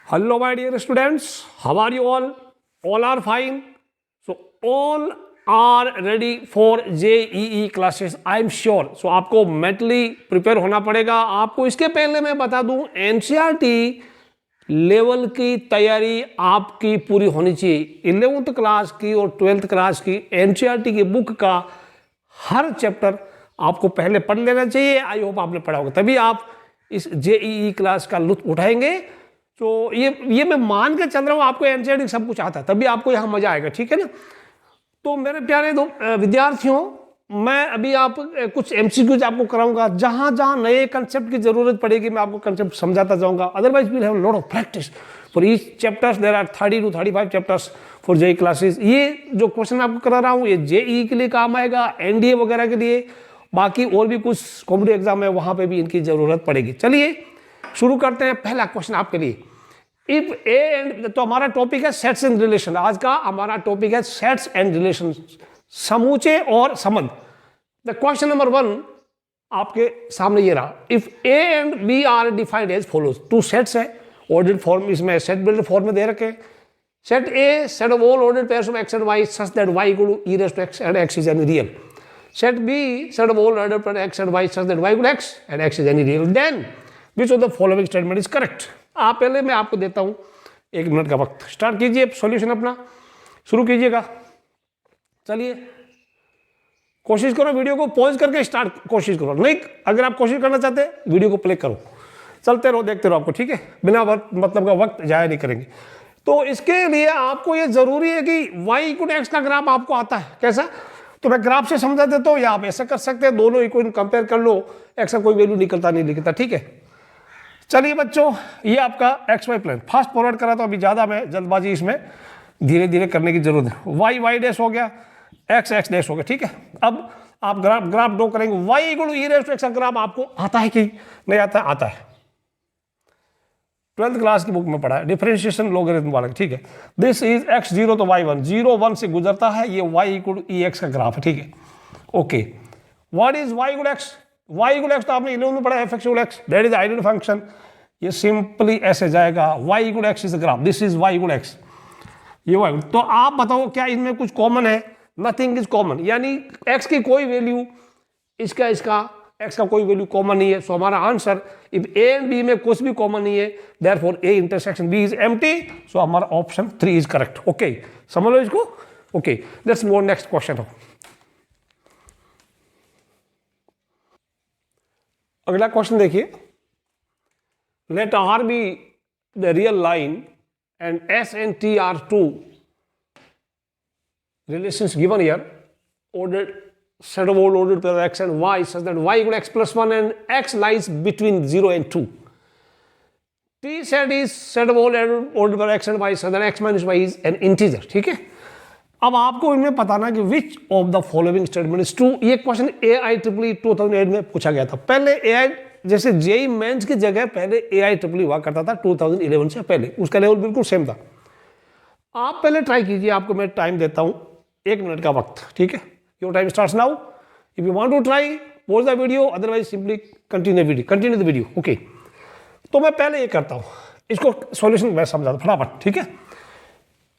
Hello, my dear students. How are you all? All are fine. So all are ready for JEE classes. I am sure. So आपको mentally prepare होना पड़ेगा. आपको इसके पहले मैं बता दूं NCERT लेवल की तैयारी आपकी पूरी होनी चाहिए. 11th क्लास की और 12th क्लास की NCERT की बुक का हर चैप्टर आपको पहले पढ़ लेना चाहिए. आई होप आपने पढ़ा होगा, तभी आप इस JEE क्लास का लुत्फ उठाएंगे. तो ये मैं मान के चल रहा हूँ आपको एनसीईआरटी सब कुछ आता है, तभी आपको यहाँ मजा आएगा. ठीक है ना. तो मेरे प्यारे विद्यार्थियों, मैं अभी आप कुछ एमसीक्यूज आपको कराऊंगा. जहां जहां नए कंसेप्ट की जरूरत पड़ेगी मैं आपको कंसेप्ट समझाता जाऊंगा. Otherwise we'll have lot of practice for each chapters. There are 30 to 35 chapters for JEE classes. ये जो क्वेश्चन आपको करा रहा हूँ ये जेई के लिए काम आएगा, एनडीए वगैरह के लिए. बाकी और भी कुछ कॉम्पिटिटिव एग्जाम है वहां पर भी इनकी जरूरत पड़ेगी. चलिए शुरू करते हैं. पहला क्वेश्चन आपके लिए. इफ ए एंड, तो हमारा टॉपिक है सेट्स एंड रिलेशन. आज का हमारा टॉपिक है सेट्स एंड रिलेशन, समूचे और संबंध. द क्वेश्चन नंबर 1 आपके सामने ये रहा. If A and B are defined as follows. 2 sets है ऑर्डर्ड फॉर्म, इसमें सेट बिल्डर फॉर्म में दे रखे. Set A set of all ordered pairs of x and y such that y equal to e raise to x and x is any real. Set B set of all ordered pairs x and y such that y equal to x and x is any real. Then which of the following statement is correct. आप पहले मैं आपको देता हूं 1 minute का वक्त. Start कीजिए, solution अपना शुरू कीजिएगा. चलिए कोशिश करो वीडियो को पॉज करके स्टार्ट कोशिश करो. नहीं, अगर आप कोशिश करना चाहते हैं वीडियो को प्ले करो, चलते रहो, देखते रहो आपको. ठीक है, बिना मतलब का वक्त जाया नहीं करेंगे. तो इसके लिए आपको ये जरूरी है कि वाई इक्वल टू एक्स का ग्राफ आपको आता है. कैसा? तो मैं ग्राफ से समझा देता हूं, या आप ऐसा कर सकते हैं, दोनों इक्वेशन कंपेयर कर लो. एक्स का कोई वैल्यू निकलता नहीं निकलता. ठीक है, चलिए बच्चों, ये आपका x y plane fast forward करा, तो अभी ज़्यादा मैं जल्दबाजी इसमें धीरे धीरे करने की जरूरत है. वाई वाई डैश हो गया, एक्स एक्स डैश हो गया. ठीक है, अब आप ग्राफ ड्रॉ करेंगे. Y equal to e raise to x का ग्राफ आपको आता है कि नहीं आता है? आता है. 12th क्लास की बुक में पढ़ा है, डिफरेंशिएशन लॉगरिथम वाला. ठीक है, दिस इज एक्स 0 तो वाई 1, 0 1 से गुजरता है. ये y equal to e x का ग्राफ है. ठीक है, okay. What is y equal x? Y equal x तो आपने 11 में पढ़ा है, f x equal x, that is identity function. ये सिंपली ऐसे जाएगा, y equal x is graph, this is y equal x. ये वाई. तो आप बताओ क्या इनमें कुछ कॉमन है? नथिंग इज कॉमन, यानी एक्स की कोई वैल्यू, इसका एक्स का कोई वैल्यू कॉमन नहीं है. सो हमारा answer, if A and B में कुछ भी कॉमन नहीं है, therefore A intersection B is empty. So हमारा ऑप्शन 3 इज करेक्ट. ओके, समझ लो इसको. Okay, let's move next question. अगला क्वेश्चन देखिए. Let R be the real line and S and T are 2 relations given here. Ordered set of all ordered pair of x and y such that y equal x plus 1 and x lies between 0 and 2. T set is set of all ordered pair of x and y such that x minus y is an integer. ठीक है, अब आपको इनमें बताना कि which of the following statement is true. ये question AIEEE 2008 में पूछा गया था. पहले AI जैसे जेई मेंस की जगह पहले AIEEE हुआ करता था 2011 से पहले, उसका लेवल बिल्कुल सेम था. आप पहले ट्राई कीजिए, आपको मैं टाइम देता हूं 1 मिनट का वक्त. ठीक है, your time starts now. If you want to try pause the video, otherwise simply continue the video. Okay, तो मैं पहले ये करता हूं, इसको सॉल्यूशन मैं समझाता फटाफट. ठीक है,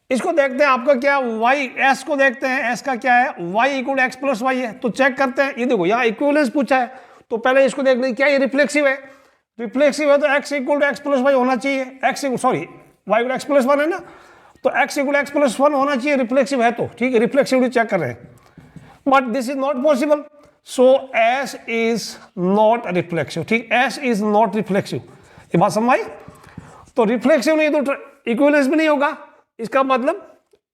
इसको देखते हैं. आपका क्या वाई, एस को देखते हैं. एस का क्या है? Y equal x plus y है. तो चेक करते हैं. ये देखो यहाँ इक्विवेलेंस पूछा है, तो पहले इसको देख लें क्या ये रिफ्लेक्सिव है. रिफ्लेक्सिव है तो x equal to x plus y होना चाहिए. X sorry y equal x plus 1 है ना, तो x इक्वल एक्स प्लस 1 होना चाहिए. रिफ्लेक्सिव है तो ठीक है, रिफ्लेक्सिविटी चेक कर रहे हैं, but this is not possible. So s is not reflexive. ठीक, s इज नॉट रिफ्लेक्सिव. ये बात समझ आई? तो रिफ्लेक्सिव नहीं तो इक्विवेलेंस भी नहीं होगा. इसका मतलब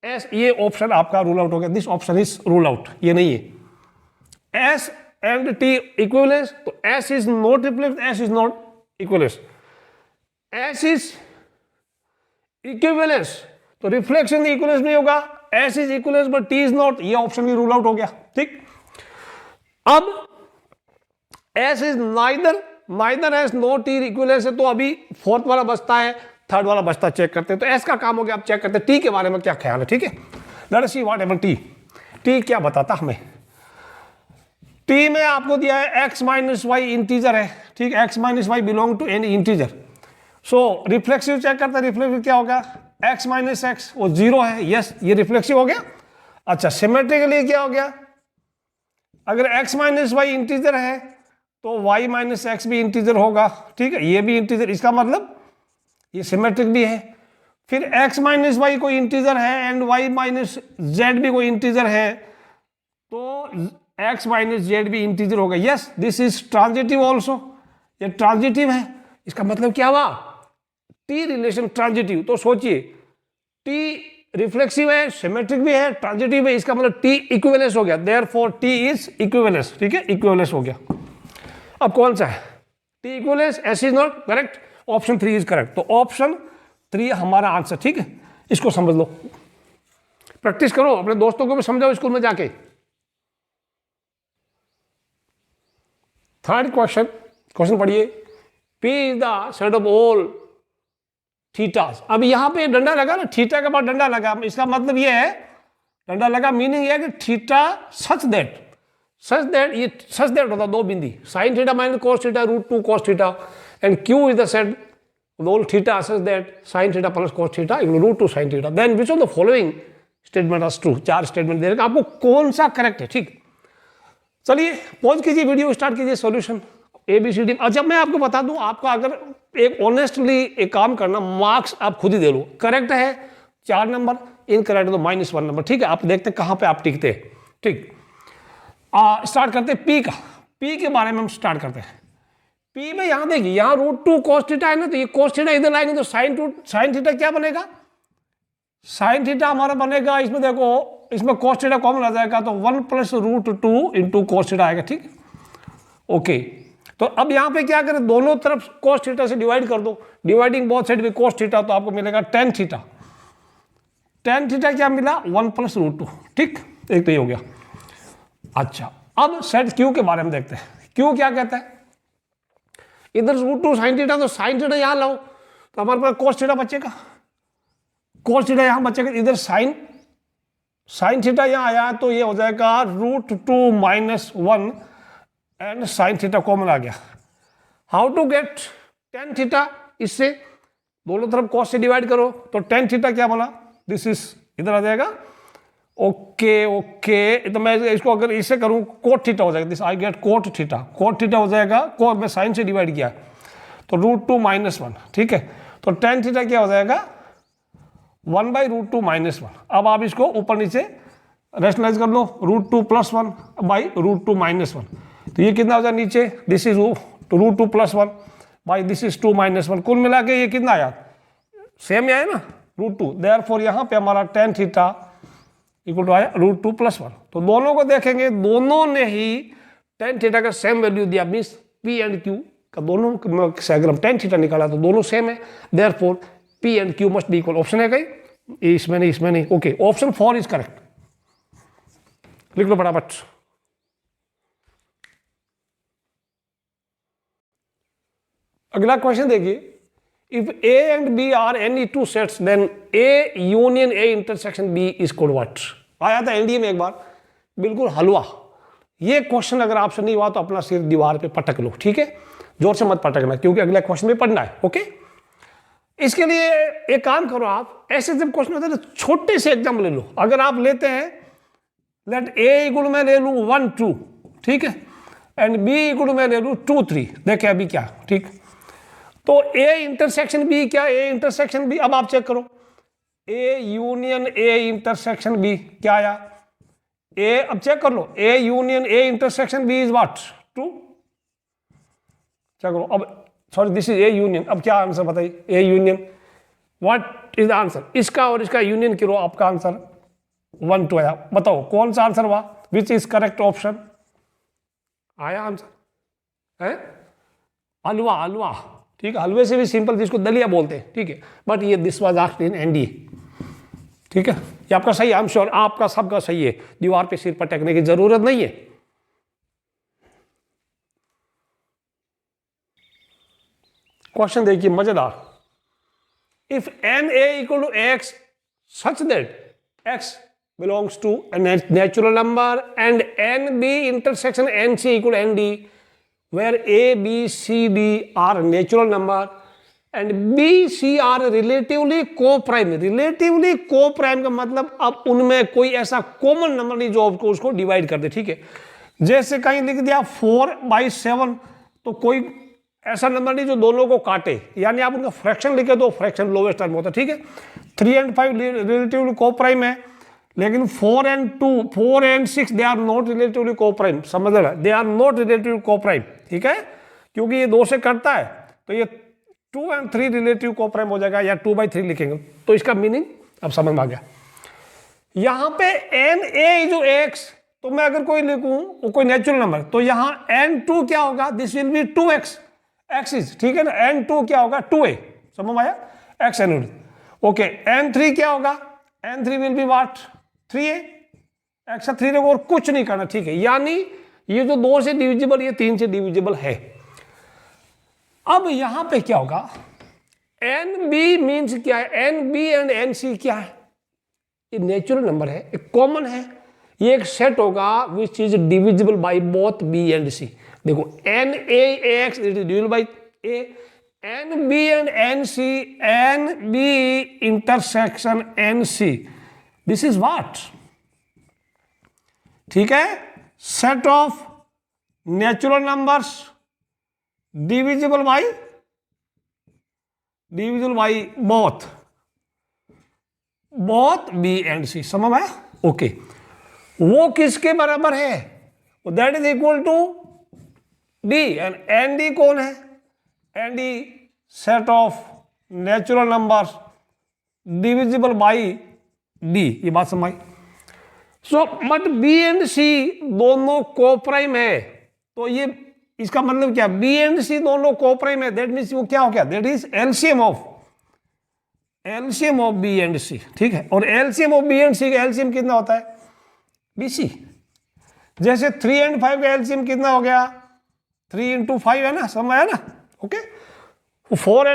s, ये ऑप्शन आपका रूल आउट हो गया. This option is rule out, ये नहीं है. s एंड t इक्विवेलेंस, तो s is not reflexive, s is not equivalence. s is equivalence तो रिफ्लेक्शन इक्विवेलेंस नहीं होगा. S is equivalence but T is not, ये ऑप्शन भी रूल आउट हो गया. ठीक, अब S is neither S no T equivalence है, तो अभी फोर्थ वाला बचता है, थर्ड वाला बचता है. चेक करते हैं. तो S का काम हो गया, आप चेक करते हैं T के बारे में क्या ख्याल है. ठीक है, let us see what happened. T क्या बताता हमें. T में आपको दिया है x माइनस वाई इंटीजर है. ठीक, x minus y belong to any integer. So reflexive check करते हैं, रिफ्लेक्सिव क्या हो गया, x माइनस एक्स वो 0 है, यस ये रिफ्लेक्सिव हो गया। अच्छा सिमेट्री के लिए क्या हो गया, अगर x माइनस वाई इंटीजर है तो y माइनस एक्स भी इंटीजर होगा, ठीक है, ये भी इंटीजर, इसका मतलब ये सिमेट्रिक भी है। फिर x माइनस वाई कोई इंटीजर है एंड y माइनस जेड भी कोई इंटीजर है, तो x माइनस जेड भी इंटीजर होगा, yes this is transitive also, ये ट्रांजिटिव है। इसका मतलब क्या हुआ, t रिलेशन ट्रांजिटिव। तो सोचिए t रिफ्लेक्सिव है, सिमेट्रिक भी है, ट्रांजिटिव है, इसका मतलब t इक्विवेलेंस हो गया, देयरफॉर t इज इक्विवेलेंस, ठीक है, इक्विवेलेंस हो गया। अब कौन सा है t equivalence, S is not correct, option 3 is correct. तो ऑप्शन 3 हमारा आंसर, ठीक है, इसको समझ लो, प्रैक्टिस करो, अपने दोस्तों को भी समझाओ स्कूल में जाके। थर्ड क्वेश्चन पढ़िए, P is the set of all thetas. अब यहां पे डंडा लगा ना, थीटा के बाद डंडा लगा, इसका मतलब ये है, डंडा लगा मीनिंग ये है कि थीटा सच दैट ये सच दैट होता दो बिंदी, sine theta minus cos theta root 2 cos theta, and Q is the set all theta such that sine theta plus cos theta equal root 2 sine theta, then which of the following statement are true. 4 statement दे रखा, आपको कौन सा correct है, ठीक। चलिए pause कीजिए video, start कीजिए सॉल्यूशन ABCD। अच्छा मैं आपको बता दूं, आपका अगर एक ऑनेस्टली एक काम करना, मार्क्स आप खुद ही दे लो, करेक्ट है 4 नंबर, इनकरेक्ट तो -1 नंबर, ठीक है। आप देखते हैं कहां पे आप टिकते हैं, ठीक। स्टार्ट करते हैं P का, P के बारे में हम स्टार्ट करते हैं। P में यहां देखिए, यहां रूट 2 cos थीटा है ना, तो ये cos थीटा इधर लाएंगे तो साइन थीटा क्या बनेगा, साइन थीटा हमारा बनेगा, इसमें देखो इसमें cos थीटा कॉमन आ जाएगा, तो 1 plus root 2 into cos theta आएगा, ठीक, ओके। तो अब यहां पे क्या करें, दोनों तरफ cos थीटा से डिवाइड कर दो, dividing both side with cos theta, तो आपको मिलेगा tan थीटा। tan थीटा क्या मिला, 1 प्लस रूट 2, ठीक, एक तो ये हो गया। अच्छा अब सेट Q के बारे में देखते हैं, Q क्या कहता है, इधर रूट 2 साइन थीटा, तो साइन थीटा यहां लाओ तो हमारे पास cos थीटा बचेगा, cos थीटा यहां बचेगा, इधर साइन थीटा यहां आया तो ये हो जाएगा root 2 minus 1 and sine theta common आ गया। How to get tan theta, इससे दोनों तरफ cos से डिवाइड करो, तो tan थीटा क्या बोला, दिस इज इधर आ जाएगा, ओके। तो मैं इसको अगर इससे करूं cot थीटा हो जाएगा, this I get cot theta हो जाएगा, cos में साइन से डिवाइड किया तो रूट 2 माइनस 1, ठीक है। तो tan थीटा क्या हो जाएगा, 1 बाई रूट 2 माइनस 1। अब आप इसको ऊपर नीचे रेशनलाइज कर लो, root 2 plus 1 by root 2 minus 1, तो ये कितना हो जाए नीचे, this is root 2 plus 1 by this is 2 minus 1, कुल मिला के ये कितना आया, सेम आया ना रूट 2, देयरफॉर यहाँ पे हमारा tan थीटा इक्वल टू आया रूट 2 प्लस 1। तो दोनों को देखेंगे, दोनों ने ही tan थीटा का सेम वैल्यू दिया, मीन्स P एंड Q का दोनों से अगर हम tan थीटा निकाला तो दोनों सेम है, therefore P and Q must be equal. Option है कहीं, इसमें नहीं, ओके, ऑप्शन 4 इज करेक्ट, लिख लो फटाफट। अगला क्वेश्चन देखिए, if A and B are any two sets then A union A intersection B is called what. आया था एनडीए में एक बार, बिल्कुल हलवा। ये क्वेश्चन अगर आपसे नहीं हुआ तो अपना सिर दीवार पे पटक लो, ठीक है, जोर से मत पटकना क्योंकि अगला क्वेश्चन में पढ़ना है, ओके। इसके लिए एक काम करो, आप ऐसे जब क्वेश्चन होता है तो छोटे से एग्जाम्पल ले लो। अगर आप लेते हैं लेट A इक्वल मैं ले लूँ 1 2, ठीक है, एंड B इक्वल मैं ले लूँ 2 3, देखें अभी क्या, ठीक। तो A इंटरसेक्शन B क्या, A इंटरसेक्शन B, अब आप चेक करो, A union A intersection B क्या आया, A, अब चेक कर लो, A union A intersection B is what 2, check करो। अब sorry this is A union, अब क्या आंसर बताइए, A union what is the answer, इसका और इसका यूनियन करो, आपका आंसर 1 2 आया। बताओ कौन सा आंसर हुआ, विच इज करेक्ट ऑप्शन, आया आंसर है हलवा, ठीक है, हलवे से भी सिंपल जिसको दलिया बोलते हैं, ठीक है, बट ये this was asked in NDA, ठीक है, ये आपका सही, आई एम श्योर आपका सबका सही है, दीवार पे सिर पटकने की जरूरत नहीं है। क्वेश्चन देखिए मजेदार, if n A equal to x such that x belongs to a natural number and NB intersection NC equal ND where A, B, C, D are natural number and B C are relatively coprime. Relatively coprime का मतलब अब उनमें कोई ऐसा common number नहीं जो आपको उसको डिवाइड कर दे, ठीक है। जैसे कहीं लिख दिया 4/7, तो कोई ऐसा नंबर नहीं जो दोनों को काटे, यानी आप उनका फ्रैक्शन लिखे तो फ्रैक्शन लोवेस्ट टर्म होता है, ठीक है। 3 and 5 रिलेटिवली को प्राइम है, लेकिन 4 and 2, 4 and 6 they are not relatively coprime. समझ रहे, they are not relatively coprime, ठीक है, क्योंकि ये 2 से कटता है, तो ये 2 and 3 रिलेटिव को प्राइम हो जाएगा, या 2/3 लिखेंगे, तो इसका मीनिंग अब समझ में आ गया। यहां पे NA=X, तो मैं अगर कोई लिखूं कोई नेचुरल नंबर, तो यहां N2 क्या होगा, this will be 2x, x is, ठीक है ना, N2 क्या होगा 2a, समझ में आया, x N। ओके, N3 क्या होगा, N3 will be what 3a, x 3 और कुछ नहीं करना, ठीक है। यानी ये जो 2 से डिविजिबल, ये 3 से डिविजिबल है। अब यहां पे क्या होगा, NB मीन्स क्या है, NB एंड NC क्या है, ये नेचुरल नंबर है, एक कॉमन है, ये एक सेट होगा which is divisible by both B and C। देखो NA=X it is divisible by A, NB and NC, NB intersection NC, this is what, ठीक है, set of natural numbers divisible by both B and C, समझ आया, okay. वो किसके बराबर है, that is equal to D, and ND कौन है, ND set of natural numbers divisible by D, ये बात समझ। So but B and C दोनों को प्राइम है, तो ये इसका मतलब क्या, B एंड C दोनों को प्राइम है, दैट मीन्स वो क्या हो गया, that is LCM of B and C, ठीक है। और LCM of B and C का एलसीएम कितना होता है, BC। जैसे 3 and 5 का एलसीएम कितना हो गया, 3 into 5 है ना, समझ आया ना, ओके। 4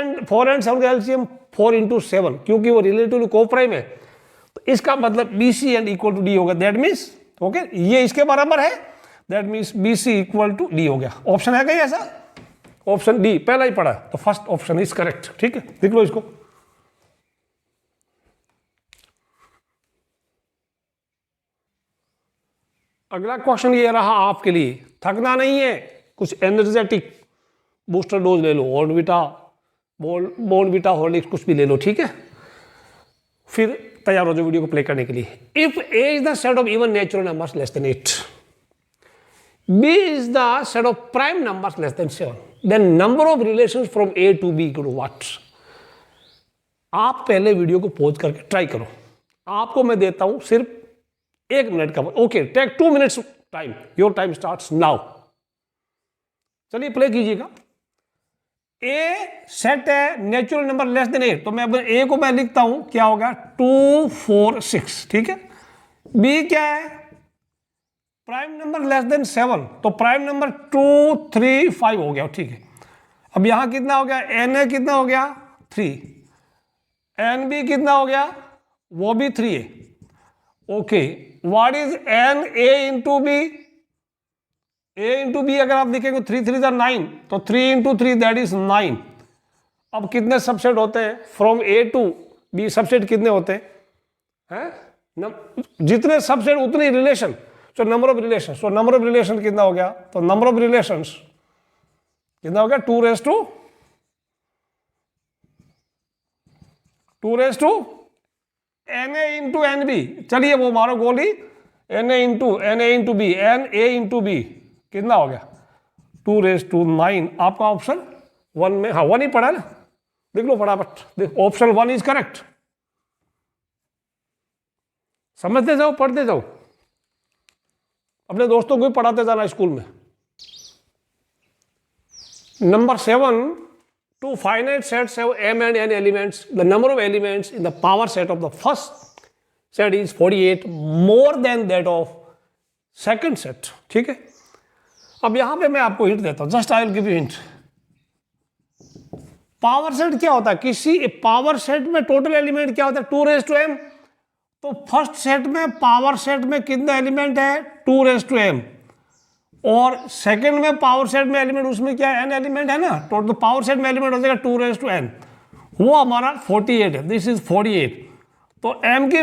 and 7 का एलसीएम 4 into 7, क्योंकि वो रिलेटिवली को प्राइम है, तो इसका मतलब BC and equal to D होगा, दैट मीन्स ओके, ये इसके बराबर है, that means BC equal to D हो गया। ऑप्शन है कहीं ऐसा, ऑप्शन D पहला ही पढ़ा, तो फर्स्ट ऑप्शन इज करेक्ट, ठीक है, देख लो इसको। अगला क्वेश्चन ये रहा आपके लिए, थकना नहीं है, कुछ एनर्जेटिक बूस्टर डोज ले लो, बॉर्नविटा हॉर्लिक्स कुछ भी ले लो, ठीक है, फिर तैयार हो जाओ वीडियो को प्ले करने के लिए। If A is the set of even natural numbers less than 8, B is the set of prime numbers less than 7, then number of relations from A to B equal to what? आप पहले video को pause करके try करो, आपको मैं देता हूं सिर्फ 1 मिनट का, okay, take 2 minutes time, your time starts now. चलिए प्ले कीजिएगा। A सेट है नेचुरल नंबर लेस देन 8, तो मैं A को मैं लिखता हूं क्या होगा 2 4 6, ठीक है। B क्या है, प्राइम नंबर लेस देन 7, तो प्राइम नंबर 2 3 5 हो गया, ठीक है। अब यहां कितना हो गया, NA कितना हो गया 3, NB कितना हो गया, वो भी 3 है, okay. What is NA into B, A into B अगर आप देखेंगे 3 3 9, तो 3 इंटू 3 दैट इज 9। अब कितने सबसेट होते हैं, from A to B subset कितने होते हैं, जितने सबसेट उतने relation, so number of relation, so number of relation कितना हो गया, तो नंबर ऑफ रिलेशंस कितना हो गया 2 raised to NA into NB। चलिए वो मारो गोली, NA into B, NA into B कितना हो गया 2 raised to 9। आपका ऑप्शन 1 में, हाँ 1 ही पढ़ा ना, देख लो फटाफट, देख ऑप्शन 1 इज करेक्ट। समझते जाओ, पढ़ते जाओ, अपने दोस्तों को भी पढ़ाते जाना स्कूल में। Number 7, two finite sets have m and n elements. The number of elements in the power set of the first set is 48, more than that of second set, ठीक है। अब यहां पे मैं आपको हिंट देता हूं, just I will give you hint. Power set क्या होता है, किसी पावर सेट में टोटल एलिमेंट क्या होता है 2 raised to m, तो फर्स्ट सेट में पावर सेट में कितना एलिमेंट है 2 raised to m, और सेकंड में पावर सेट में एलिमेंट उसमें क्या है n एलिमेंट है ना, टोटल पावर सेट में एलिमेंट हो जाएगा 2 raised to n। वो हमारा 48 है, दिस इज 48। तो m की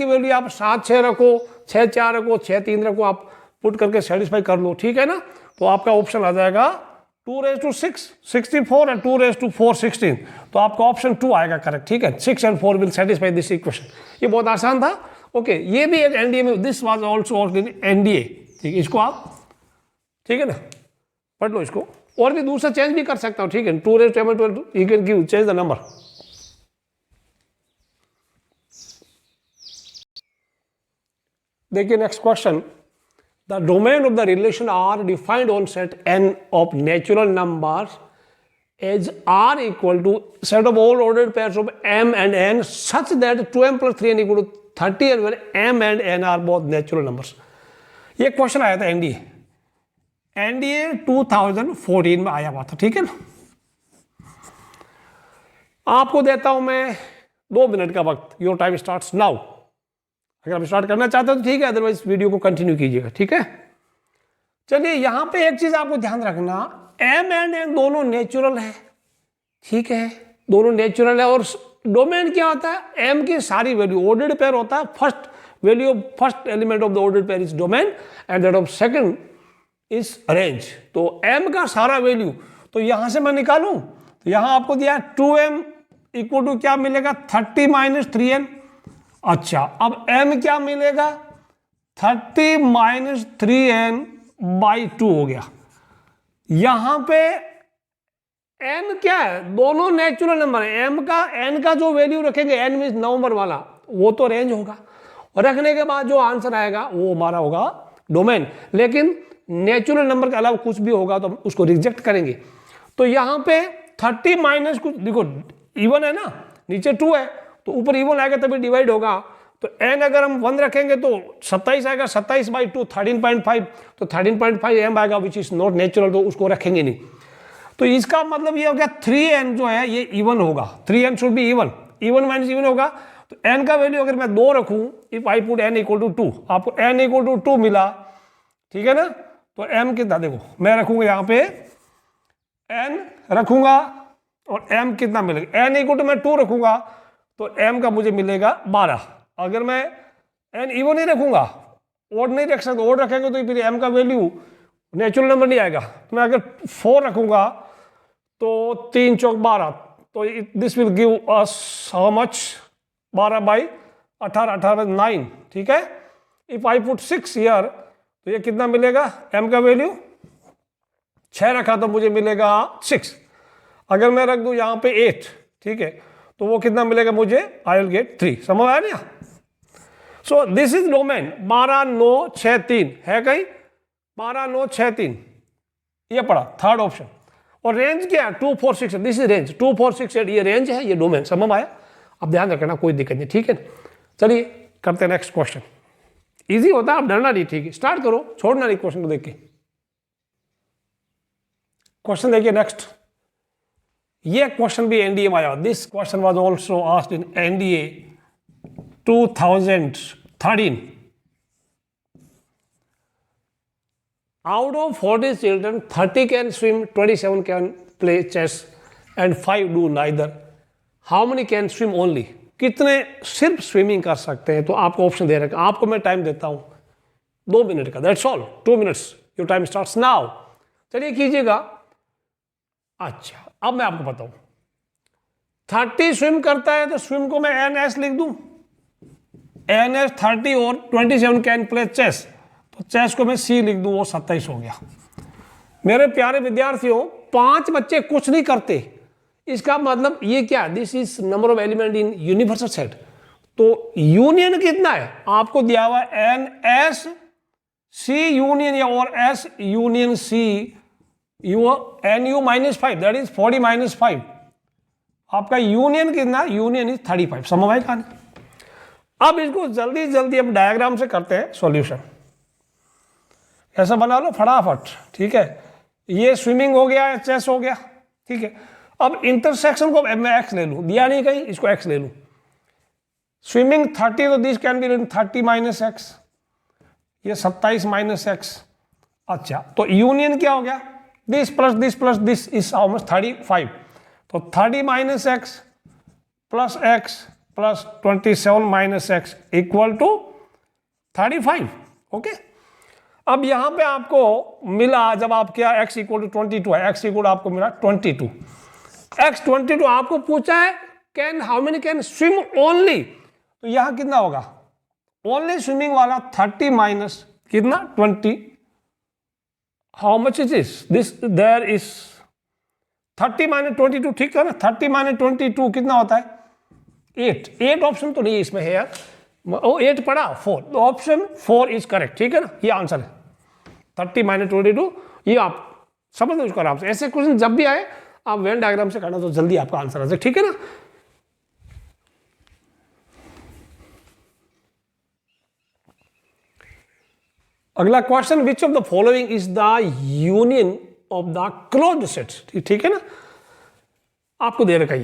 वैल्यू आप 7 6 रखो, 6 4 रखो, 6 3 रखो, आप पुट करके सेटिस्फाई कर लो, ठीक है ना। तो आपका ऑप्शन आ जाएगा 2�6 64 और 2�416, तो आपका ऑप्शन 2 आएगा करेक्ट, ठीक है। 6 and 4 will satisfy this equation. ये बहुत आसान था, ओके। ये भी एक एनडीए में, दिस वाज आल्सो एनडीए, ठीक है। इसको आप, ठीक है ना, पढ़ लो इसको। और भी दूसरा चेंज भी कर सकता हूँ, ठीक है। 2⁻12 you can give change the number. देखिए next question, the domain of the relation R defined on set n of natural numbers as R equal to set of all ordered pairs of m and n such that 2m plus 3n equal to 30 and where m and n are both natural numbers। ये question आया था NDA 2014 में आया हुआ था, ठीक है ना। आपको देता हूं मैं 2 मिनट का वक्त, योर टाइम स्टार्ट्स नाउ। अगर आप स्टार्ट करना चाहते हो तो ठीक है, अदरवाइज वीडियो को कंटिन्यू कीजिएगा, ठीक है। चलिए यहां पे एक चीज आपको ध्यान रखना, m एंड n दोनों नेचुरल है, ठीक है, दोनों नेचुरल है। और डोमेन क्या होता है, m की सारी वैल्यू ऑर्डर्ड पेयर होता है, first element of the ordered pair is domain and that of second is range. तो m का सारा वैल्यू तो यहां से मैं निकालूं, तो यहां आपको दिया 2m इक्वल टू क्या मिलेगा, 30 माइनस 3n। अच्छा, अब m क्या मिलेगा, 30 माइनस 3n बाई 2 हो गया। यहां पे n क्या है, दोनों नेचुरल नंबर है। m का n का जो वैल्यू रखेंगे, n मीन्स नंबर वाला, वो तो रेंज होगा, और रखने के बाद जो आंसर आएगा वो हमारा होगा डोमेन। लेकिन नेचुरल नंबर के अलावा कुछ भी होगा तो हम उसको रिजेक्ट करेंगे। तो यहां पे 30 माइनस कुछ, देखो इवन है ना, नीचे 2 है तो ऊपर इवन आएगा तभी डिवाइड होगा। तो n अगर हम 1 रखेंगे तो 27 आएगा, 27 बाई 2 13.5, तो 13.5 m आएगा विच इज नॉट नेचुरल, तो उसको रखेंगे नहीं। तो इसका मतलब ये हो गया 3n जो है ये इवन होगा, 3n should be even, even minus even होगा। तो n का वैल्यू अगर मैं 2 रखूं, if I put n equal to 2, आपको n इक्वल टू 2 मिला, ठीक है ना। तो m कितना, देखो मैं रखूंगा यहाँ पे n रखूंगा और m कितना मिलेगा, n इक्वल टू मैं 2 रखूंगा तो m का मुझे मिलेगा 12। अगर मैं n इवन नहीं रखूंगा, ओड नहीं रख सकता, ओड रखेंगे तो फिर m का वैल्यू नेचुरल नंबर नहीं आएगा। तो मैं अगर 4 रखूंगा तो 3 चौक 12, तो this will give us how much, 12 by 18, 18 9, ठीक है। इफ आई पुट 6 हियर तो ये कितना मिलेगा, m का वैल्यू 6 रखा तो मुझे मिलेगा 6। अगर मैं रख दूं यहाँ पे 8, ठीक है, तो वो कितना मिलेगा मुझे, आई विल गेट 3। समझ आया ना। सो दिस इज डोमेन 12 9 6 3 है कहीं, 12 9 6 3 ये पड़ा थर्ड ऑप्शन। और रेंज क्या है, 2 4 6, दिस इज रेंज 2 4 6 8, ये रेंज है, ये डोमेन। समझ आया। अब ध्यान रखना, कोई दिक्कत नहीं, ठीक है। चलिए करते हैं नेक्स्ट क्वेश्चन। इजी होता है, आप डरना नहीं, ठीक है। स्टार्ट करो, छोड़ना नहीं क्वेश्चन को देख के। क्वेश्चन देखिए नेक्स्ट, ये क्वेश्चन भी एनडीए में आया। This question was also asked in NDA 2013। Out of 40 children, 30 can swim, 27 can play chess and 5 do neither. How many can swim only? कितने सिर्फ स्विमिंग कर सकते हैं? तो आपको ऑप्शन दे रखा, आपको मैं टाइम देता हूं 2 मिनट का, that's all, 2 minutes, your time starts now. चलिए कीजिएगा। अच्छा, अब मैं आपको बताऊं, 30 स्विम करता है तो स्विम को मैं NS लिख दूं, NS 30, और 27 कैन प्ले चेस, तो चेस को मैं C लिख दूं, वो 27 हो गया। मेरे प्यारे विद्यार्थियों, 5 बच्चे कुछ नहीं करते, इसका मतलब ये क्या, this is number of element in universal set. तो यूनियन कितना है आपको दिया हुआ, NS C यूनियन या और S union C, NU minus 5, that is 40 minus 5। आपका यूनियन कितना, यूनियन इज 35। समझ आए कहानी। अब इसको जल्दी जल्दी हम डायग्राम से करते हैं सॉल्यूशन। ऐसा बना लो फटाफट, ठीक है। ये स्विमिंग हो गया, चेस हो गया, ठीक है। अब इंटरसेक्शन को मैं एक्स ले लूं, दिया नहीं कहीं, इसको एक्स ले लूं। स्विमिंग 30, तो this can be written 30 minus x, ये 27 माइनस एक्स। अच्छा, तो यूनियन क्या हो गया, this plus this is how much, 35। तो 30 minus x plus x plus 27 minus x equal to 35। Okay, अब यहां पे आपको मिला, जब आप क्या x इक्वल टू 22 है, x इक्वल आपको मिला 22, x 22 आपको पूछा है can how many can swim only, तो यहां कितना होगा, ओनली स्विमिंग वाला 30 माइनस कितना 20, how much is this there is 30 minus 22, ठीक है ना, 30 माइनस 22 कितना होता है 8 ऑप्शन तो नहीं है इसमें है यार, ओ 8 पड़ा 4, तो ऑप्शन 4 इज करेक्ट, ठीक है ना, ये आंसर है 30 माइनस 22। ये आप समझ लो इसको आराम से, ऐसे क्वेश्चन जब भी आए आप वेन डायग्राम से करना तो जल्दी आपका आंसर आ जाए, ठीक है ना। अगला question, which of the following is the union of the closed sets, ठीक है ना, आपको दे रखा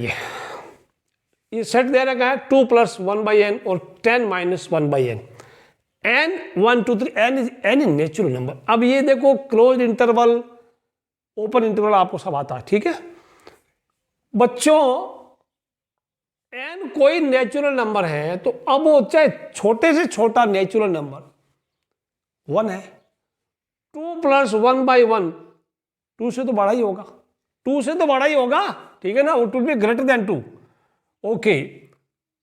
ये सेट दे रखा है 2 + 1/n और 10 - 1/n, n 1 2 3 n is any natural number. अब ये देखो क्लोज इंटरवल ओपन इंटरवल आपको सब आता है, ठीक है बच्चों, n कोई नेचुरल नंबर है तो अब वो चाहे छोटे से छोटा नेचुरल नंबर 1 है, 2 + 1/1 2 से तो बड़ा ही होगा, 2 से तो बड़ा ही होगा, ठीक है ना, it will be greater than 2। Okay,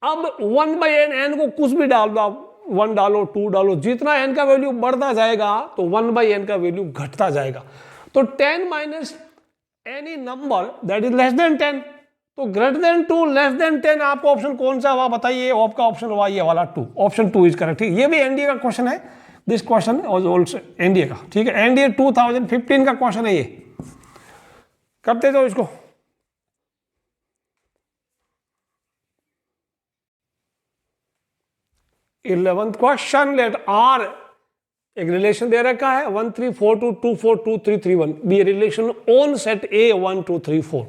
अब 1/n n को कुछ भी डाल दो आप, 1 डालो 2 डालो, जितना n का वैल्यू बढ़ता जाएगा तो 1/n का वैल्यू घटता जाएगा, तो 10 minus any number that is less than 10, तो ग्रेटर देन 2 लेस देन 10 आपका ऑप्शन कौन सा हुआ बताइए, आपका ऑप्शन हुआ ये वाला 2, ऑप्शन 2 इज करेक्ट, ठीक, ये भी एनडीए का क्वेश्चन है, दिस क्वेश्चन ऑल्सो एनडीए का, ठीक है, एनडीए 2015 का क्वेश्चन है ये, करते जाओ इसको। इलेवेंथ क्वेश्चन, लेट आर एक रिलेशन दे रखा है 1 3 4 2 2 4 2 3 3 1, B relation on set A 1 2 3 4,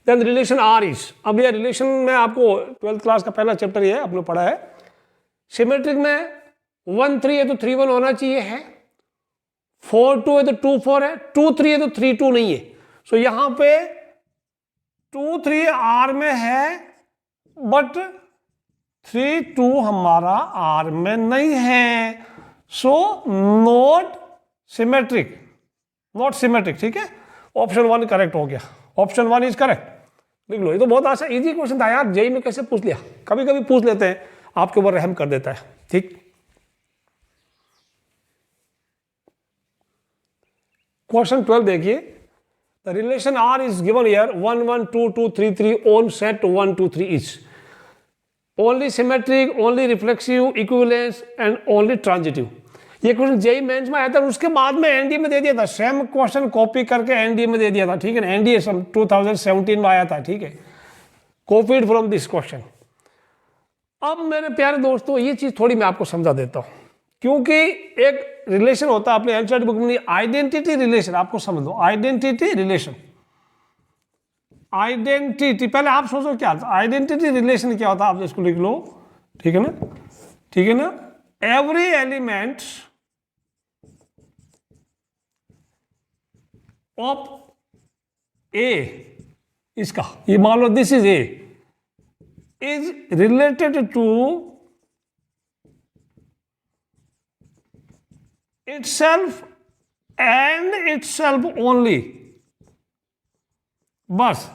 then relation R is, अब ये रिलेशन में आपको 12th क्लास का पहला चैप्टर ये आपने पढ़ा है, सिमेट्रिक में 1 3 है तो 3 1 होना चाहिए है, 4 2 है तो 2 4 है, 2 3 है तो 3 2 नहीं है, सो यहां पे 2 3 आर में है बट 3 2 हमारा आर में नहीं है, so not symmetric, not symmetric, ठीक है, ऑप्शन 1 करेक्ट हो गया, ऑप्शन 1 इज करेक्ट, लिख लो, ये तो बहुत आसान इजी क्वेश्चन था यार, जेई में कैसे पूछ लिया, कभी कभी पूछ लेते हैं आपके ऊपर रहम कर देता है, ठीक। क्वेश्चन 12 देखिए, the relation R is given here 1 1 2 2 3 3 on set 1 2 3 is only symmetric, only reflexive, equivalence and only transitive. ये क्वेश्चन जेई मेंस में आया था, उसके बाद में एनडीए में दे दिया था, सेम क्वेश्चन कॉपी करके एनडीए में दे दिया था, ठीक है ना, एनडीए 2017 में आया था, ठीक है, कॉपीड फ्रॉम दिस क्वेश्चन। अब मेरे प्यारे दोस्तों ये चीज थोड़ी मैं आपको समझा देता हूं, क्योंकि एक रिलेशन होता है अपने एनसीईआरटी बुक में आइडेंटिटी रिलेशन, आपको समझ लो आइडेंटिटी रिलेशन, आइडेंटिटी पहले आप सोचो क्या आइडेंटिटी रिलेशन क्या होता है, आप इसको लिख लो, ठीक है ना, ठीक है ना, एवरी एलिमेंट ऑफ ए, इसका ये मान लो this is A, is related to itself and itself only, बस,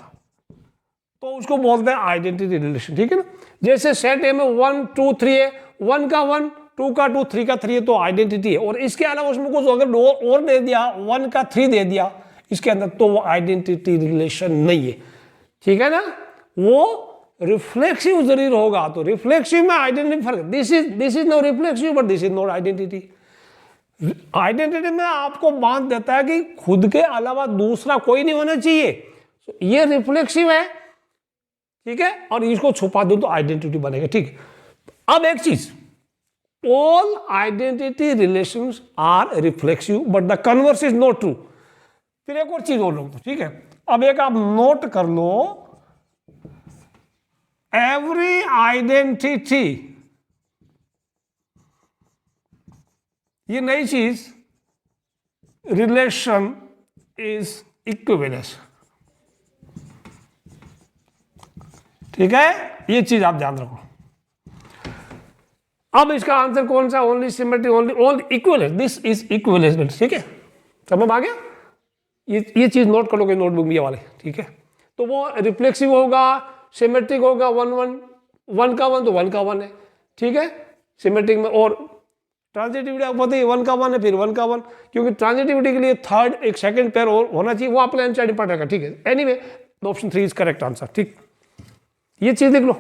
तो उसको बोलते हैं आइडेंटिटी रिलेशन, ठीक है ना। जैसे सेट ए में 1 2 3 है, 1 का 1 2 का 2 3 का 3 है, तो आइडेंटिटी है, और इसके अलावा उसमें कुछ अगर और दे दिया 1 का 3 दे दिया इसके अंदर, तो वो आइडेंटिटी रिलेशन नहीं है, ठीक है ना, वो रिफ्लेक्सिव जरूर होगा, तो रिफ्लेक्सिव में आइडेंटिटी फर्क, this is no reflexive but this is not identity. Identity में आपको बांध देता है कि खुद के अलावा दूसरा कोई नहीं होना चाहिए, ये रिफ्लेक्सिव है, ठीक है, और इसको छुपा दो तो आइडेंटिटी बनेगा, ठीक। अब एक चीज, all identity relations are reflexive but the converse is not true. फिर एक और चीज और लो, ठीक है, अब एक आप नोट कर लो, एवरी आइडेंटिटी, ये नई चीज, रिलेशन इज इक्विवेलेंस, ठीक है, ये चीज आप ध्यान रखो। अब इसका आंसर कौन सा? Only symmetric, only equivalent, this is equivalent. ठीक है, समझ आ गया? ये चीज नोट कर लोगे नोटबुक में ये वाले। ठीक है, तो वो रिफ्लेक्सिव होगा, सिमेट्रिक होगा, 1 1 1 का 1 तो 1 का 1 है। ठीक है, सिमेट्रिक में। और ट्रांजिटिविटी आपको पता है 1 का 1 है, फिर 1 का 1, क्योंकि ट्रांजिटिविटी के लिए थर्ड एक सेकंड पेयर और होना चाहिए, वो आपने एनसीईआरटी पढ़ रखा। ठीक है, anyway option 3 is correct answer. ठीक, ये चीज देख लो,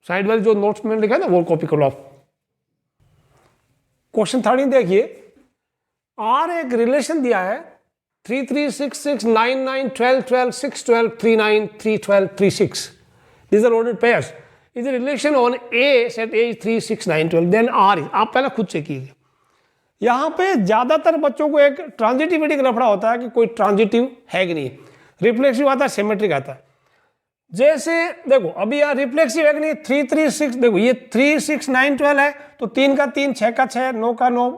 साइड वाले जो नोट्स में लिखा है ना वो कॉपी कर लो आप। क्वेश्चन 13 देखिए, आर एक रिलेशन दिया है 3 3 6 6 9 9 12 12 6 12 3 9 3 12 3 6. These are ordered pairs. Is the relation on A set A is 3 6 9 12 then R is, आप पहले खुद चेक कीजिए। यहाँ पे ज्यादातर बच्चों को एक ट्रांजिटिविटी का लफड़ा होता है कि कोई ट्रांजिटिव है कि नहीं, रिफ्लेक्सिव आता है, सिमेट्रिक आता है। जैसे देखो अभी यार रिफ्लेक्सिव है कि नहीं, 3 3 6, देखो ये 3 6 9 12 है, तो 3 का 3, 6 का 6, 9 का 9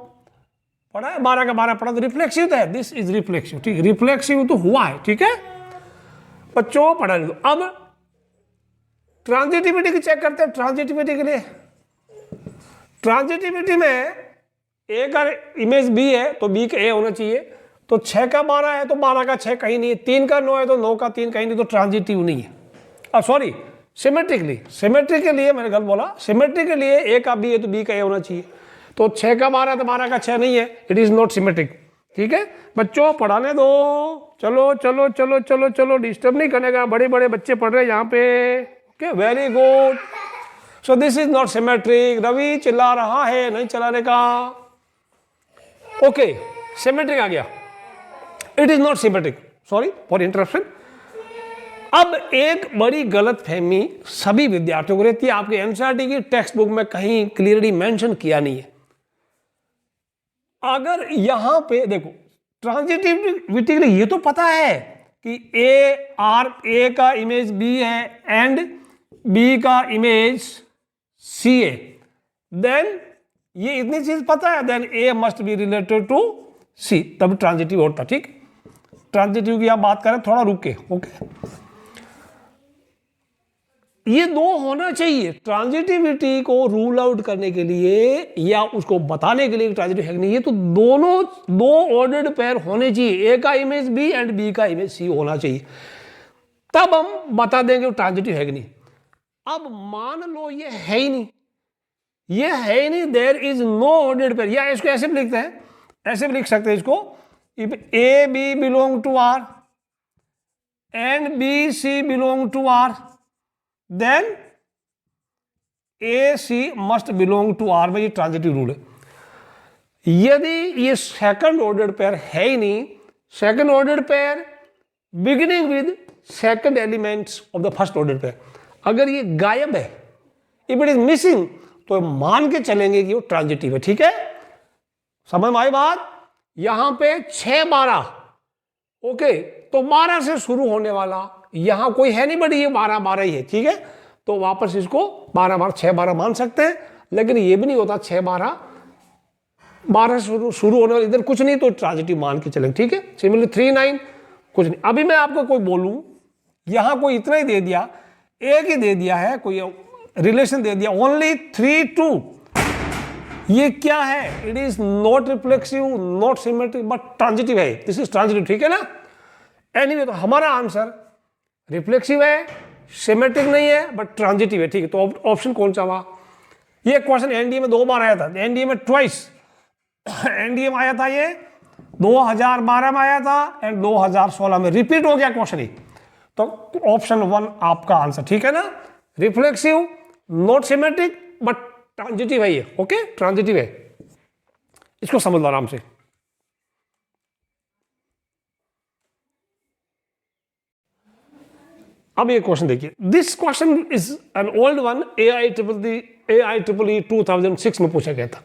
पढ़ा है, 12 का 12 पढ़ा, तो रिफ्लेक्सिव तो है, दिस इज रिफ्लेक्सिव। ठीक, रिफ्लेक्सिव तो हुआ है। ठीक है बच्चों, पढ़ा नहीं। तो अब ट्रांजिटिविटी की चेक करते हैं। ट्रांजिटिविटी के लिए, ट्रांजिटिविटी में ए का इमेज बी है तो बी का ए होना चाहिए, तो 6 का 12 है तो 12 का 6 कहीं नहीं है, 3 का 9 है तो 9 का 3 कहीं नहीं, तो ट्रांजिटिव नहीं है। सॉरी, सिमेट्रिकली, सिमेट्रिक के लिए मैंने गलत बोला, सिमेट्रिक के लिए ए का बी है तो बी का ए होना चाहिए, तो 6 का 12 तो 12 का 6 नहीं है, इट इज नॉट सिमेट्रिक। ठीक है बच्चों, पढ़ाने दो, चलो चलो चलो चलो चलो, डिस्टर्ब नहीं करेगा, बड़े बड़े बच्चे पढ़ रहे हैं यहाँ पे। Okay, very good. So this is not symmetric. Ravi चिल्ला रहा है, नहीं चलाने का। ओके, सिमेट्रिक आ गया, it is not symmetric, sorry for interruption. अब एक बड़ी गलत फहमी सभी विद्यार्थियों को रहती है, आपके एनसीईआरटी की टेक्स्ट बुक में कहीं क्लियरली मेंशन किया नहीं है। अगर यहां पे देखो ट्रांजिटिविटी के लिए ये तो पता है कि ए आर, ए का इमेज बी है एंड बी का इमेज सी है, देन ये इतनी चीज पता है, then A must be related to C, तब ट्रांजिटिव होता। ठीक, ट्रांजिटिव की आप बात करें थोड़ा रुक के। ओके, ये दो होना चाहिए। ट्रांजिटिविटी को रूल आउट करने के लिए या उसको बताने के लिए ट्रांजिटिव है नहीं, ये तो दोनों दो ऑर्डर्ड पेयर होने चाहिए, ए का इमेज बी एंड बी का इमेज सी होना चाहिए, तब हम बता देंगे ट्रांजिटिव है कि नहीं। अब मान लो ये है ही नहीं, ये है ही नहीं, there is no ordered pair, या इसको ऐसे भी लिखते हैं, ऐसे भी लिख सकते हैं इसको, if A B belong to R and B C belong to R, then AC must belong to R, में ये ट्रांजिटिव रूल है। यदि ये सेकंड ऑर्डर पेयर है ही नहीं, second order pair beginning with second elements of the first order pair, अगर ये गायब है, इफ इट इज मिसिंग, तो मान के चलेंगे कि वो ट्रांजिटिव है। ठीक है, समझ में आई बात? यहां पे 6 12, ओके, तो 12 से शुरू होने वाला यहां कोई है नहीं, बट ये 12 12 ही है। ठीक है, तो वापस इसको 12 12 6 12 मान सकते हैं, लेकिन ये भी नहीं होता 6 12 12 शुरू होने वाला इधर कुछ नहीं, तो ट्रांजिटिव मान के चलेंगे। ठीक है, सिमिलरली 3 9 कुछ नहीं। अभी मैं आपको कोई बोलूं, यहां कोई इतना ही दे दिया, एक ही दे दिया है, कोई रिलेशन दे दिया ओनली 3 2, ये क्या है? It is not reflexive, not symmetric, but transitive है, दिस इज ट्रांजिटिव। ठीक है ना? एनीवे, तो हमारा आंसर रिफ्लेक्सिव है, सिमेट्रिक नहीं है, बट ट्रांजिटिव है। ठीक है, तो ऑप्शन कौन सा हुआ? ये क्वेश्चन एनडीए में 2 बार आया था, एनडीए में ट्वाइस, एनडीए में आया था, ये 2012 में आया था एंड 2016 में रिपीट हो गया क्वेश्चन ही, तो ऑप्शन 1 आपका आंसर। ठीक है ना? Reflexive, not symmetric, but transitive है ये। ओके, ट्रांजिटिव है, इसको समझ लो आराम से। अब ये क्वेश्चन देखिए, this question is an old one, AIEEE 2006 में पूछा गया था।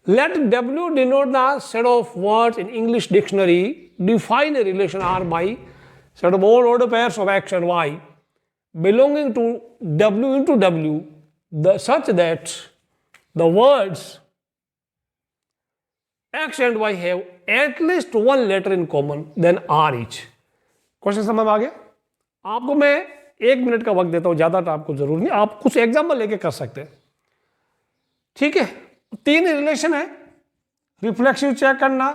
Let W denote the set of words in English dictionary, define a relation R by set of all order pairs of X and Y belonging to W into W, such that the words X and Y have at least one letter in common, then R each. Question समझ में आ गया? आपको मैं 1 minute का वक्त देता हूं, ज्यादा तो आपको जरूर नहीं, आप कुछ एग्जाम्पल लेके कर सकते हैं। ठीक है, 3 रिलेशन है, रिफ्लेक्सिव चेक करना,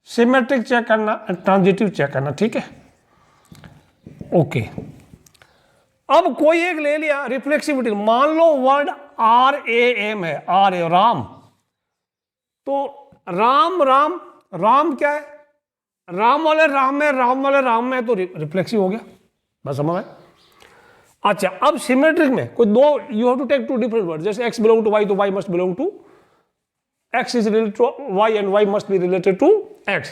सिमेट्रिक चेक करना एंड ट्रांजिटिव चेक करना। ठीक है, ओके। अब कोई एक ले लिया रिफ्लेक्सिविटी, मान लो वर्ड RAM है, RA राम, तो राम राम राम क्या है, राम वाले राम में, राम वाले राम में, तो रिफ्लेक्सिव हो गया, बस समझ में। अच्छा, अब सिमेट्रिक में कोई दो, you have to take 2 different word, जैसे x बिलोंग टू y, तो y must belong to x is related to y and y must be related to x।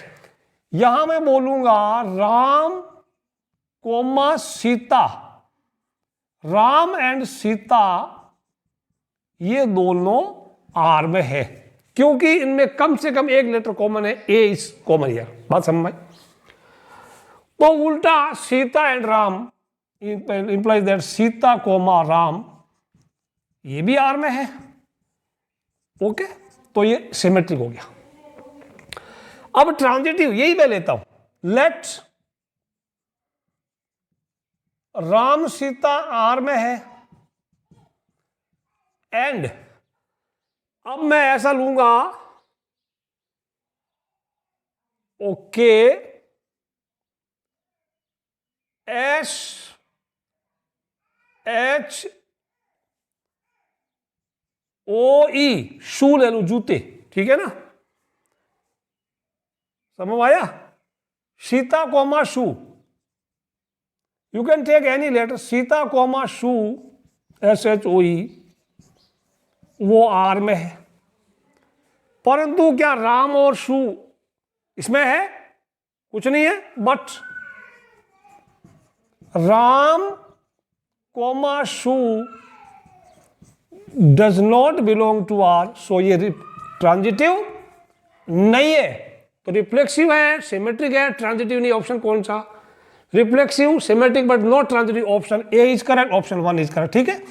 यहां मैं बोलूंगा राम कोमा सीता, राम एंड सीता ये दोनों आर में है, क्योंकि इनमें कम से कम एक लेटर कॉमन है, ए इज कॉमन हियर, बात समझ में। तो उल्टा Sita and Ram implies that Sita comma Ram ये भी आर में है। ओके, तो ये सिमेट्रिक हो गया। अब ट्रांजिटिव यही मैं लेता हूं, लेट राम सीता आर में है एंड अब मैं ऐसा लूंगा, ओके, SHOE शू ले लू, जूते, ठीक है ना, समझ आया, Sita comma shoe, you can take any letter, Sita comma shoe SHOE वो आर में है, परंतु क्या राम और शू इसमें है, कुछ नहीं है, बट राम कोमा शू does not belong to R, so ये ट्रांजिटिव नहीं है। तो रिफ्लेक्सिव है, सिमेट्रिक है, ट्रांजिटिव नहीं, ऑप्शन कौन सा, reflexive, symmetric but not transitive, option A is correct, option 1 is correct. ठीक है,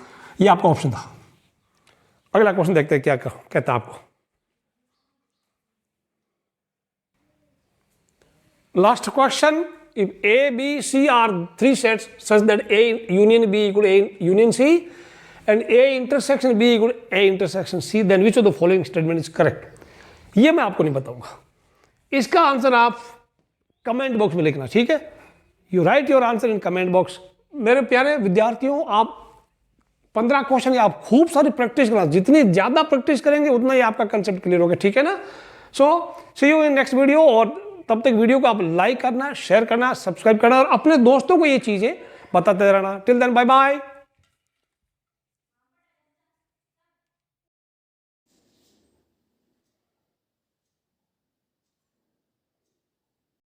ये आपका ऑप्शन था। अगला क्वेश्चन देखते हैं क्या कहता है आपको। Last question, if A, B, C are 3 sets such that A union B equal A union C and A intersection B equal A intersection C, then which of the following statement is correct? ये मैं आपको नहीं बताऊंगा, इसका answer आप comment box में लिखना। ठीक है, you right your answer in comment box. मेरे प्यारे विद्यार्थियों, आप 15 क्वेश्चन आप खूब सारी प्रैक्टिस करना, जितनी ज्यादा प्रैक्टिस करेंगे उतना ही आपका कंसेप्ट क्लियर होगा। ठीक है ना, सो सी यू इन नेक्स्ट वीडियो, और तब तक वीडियो को आप लाइक करना, शेयर करना, सब्सक्राइब करना और अपने दोस्तों को ये चीजें बताते रहना। Till then bye bye.